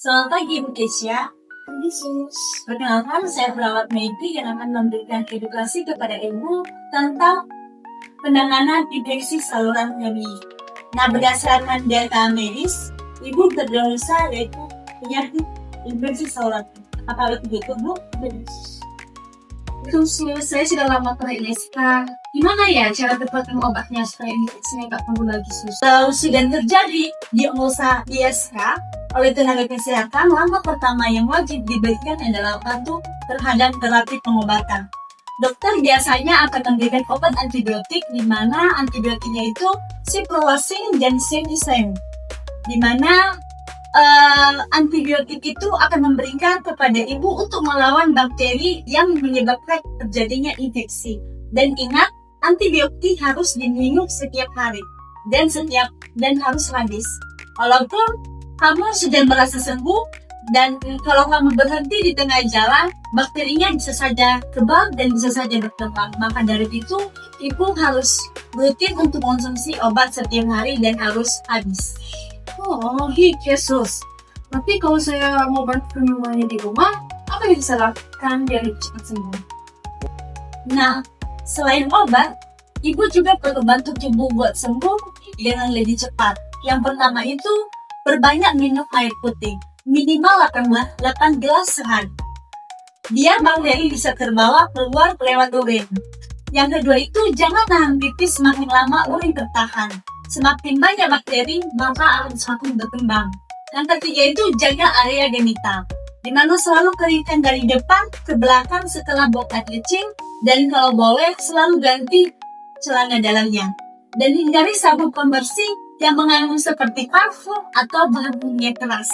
Selamat pagi, Bu Kesia. Perkenalkan, saya perawat Meipi yang akan memberikan edukasi kepada Ibu tentang penanganan infeksi saluran kemih. Nah, berdasarkan data medis, Ibu terdiagnosa yaitu penyakit infeksi saluran kemih. Apa itu betul, Bu? Itu saya sudah lama kena ISK. Gimana ya cara tepat obatnya supaya infeksinya nggak kambuh lagi, Sus? Kalau sudah terjadi diagnosa ISK oleh tenaga kesehatan, langkah pertama yang wajib diberikan adalah batu terhadap terapi pengobatan. Dokter biasanya akan memberikan obat antibiotik, di mana antibiotiknya itu ciprofloxacin dan ceftriaxone, di mana antibiotik itu akan memberikan kepada ibu untuk melawan bakteri yang menyebabkan terjadinya infeksi. Dan ingat, antibiotik harus diminum setiap hari dan harus habis. Walaupun kamu sudah merasa sembuh, dan kalau kamu berhenti di tengah jalan, bakterinya bisa saja kebal dan bisa saja berkembang. Maka dari itu, ibu harus rutin untuk mengonsumsi obat setiap hari dan harus habis. Oh, gitu, Sus. Tapi kalau saya mau bantu minumannya di rumah, apa yang bisa lakukan biar cepat sembuh? Nah, selain obat, ibu juga perlu bantu tubuh buat sembuh dengan lebih cepat. Yang pertama itu, perbanyak minum air putih, minimal 8 gelas sehari. Biar bakteri bisa terbawa keluar lewat urin. Yang kedua itu, jangan nahan pipis semakin lama urin tertahan. Semakin banyak bakteri, maka akan semakin berkembang. Yang ketiga itu, jaga area genital, di mana selalu keringkan dari depan ke belakang setelah buang air kecil, dan kalau boleh selalu ganti celana dalamnya. Dan hindari sabun pembersih yang mengandung seperti parfum atau bahan kimia keras.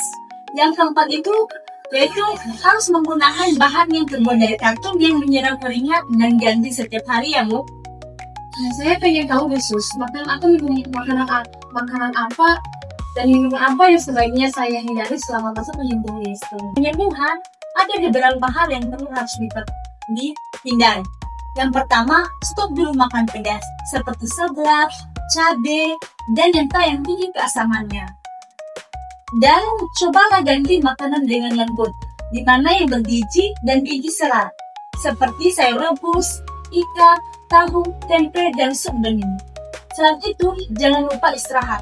Yang keempat itu, yaitu harus menggunakan bahan yang terbuat dari karton yang menyerap keringat dan ganti setiap hari ya, Bu. Nah, saya pengen tahu deh, Sus, makanan apa dan minuman apa yang sebaiknya saya hindari selama masa penyembuhan ISK. Penyembuhan, ada beberapa hal yang harus dihindari. Yang pertama, stop dulu makan pedas, seperti seblak, cabai, dan yang tinggi keasamannya. Dan cobalah ganti makanan dengan lembut, di mana yang bergizi dan gizi serat, seperti sayur rebus, ikan, tahu, tempe, dan sup bening. Selain itu, jangan lupa istirahat.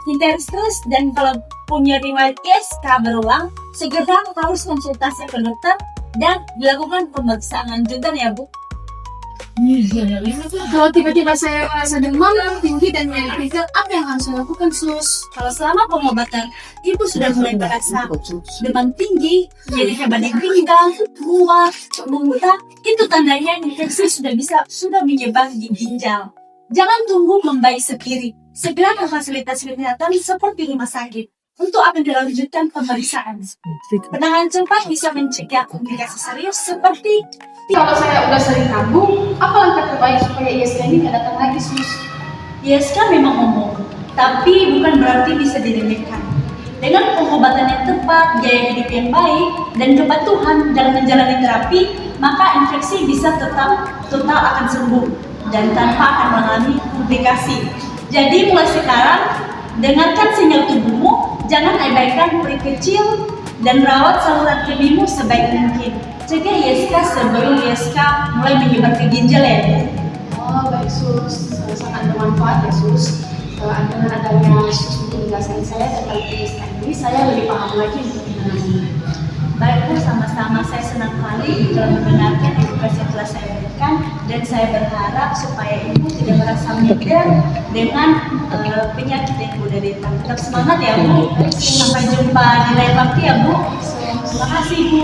Hindari stres, dan kalau punya riwayat ISK berulang, segera harus konsultasi ke dokter dan dilakukan pemeriksaan lanjutan ya, Bu. Kalau tiba-tiba saya merasa demam tinggi dan nyeri, apa yang harus saya lakukan, Sus? Kalau selama pengobatan ibu sudah mulai merasa demam tinggi, jadi hebat di pinggang, mual, muntah, itu tandanya infeksi sudah menyebar di ginjal. Jangan tunggu membaik sendiri, segera ke fasilitas kesehatan seperti rumah sakit untuk akan dilanjutkan pemeriksaan. Penanganan cepat bisa mencegah komplikasi serius seperti Kalau saya udah sering kambuh, apa langkah terbaik supaya ISK ini nggak datang lagi, Sus? ISK memang umum, tapi bukan berarti bisa diremehkan. Dengan pengobatan yang tepat, gaya hidup yang baik, dan kepatuhan dalam menjalani terapi, maka infeksi bisa total akan sembuh dan tanpa akan mengalami komplikasi. Jadi mulai sekarang, dengarkan sinyal tubuhmu, jangan abaikan peri kecil, dan rawat saluran kemihmu sebaik mungkin. Cegah ISK sebelum ISK mulai menyebar ke ginjal ya, Bu. Oh, baik, Sus. Sangat bermanfaat ya, Sus. Dengan adanya Sus menjelaskan saya tentang ISK ini, saya lebih paham lagi untuk mengenai. Baik, Bu, sama-sama. Saya senang sekali dalam mendengarkan edukasi yang telah saya berikan, dan saya berharap supaya Ibu tidak merasa minder dengan penyakit yang Ibu derita. Tetap semangat ya, Bu. Sampai jumpa di lain waktu ya, Bu. Terima kasih, Bu.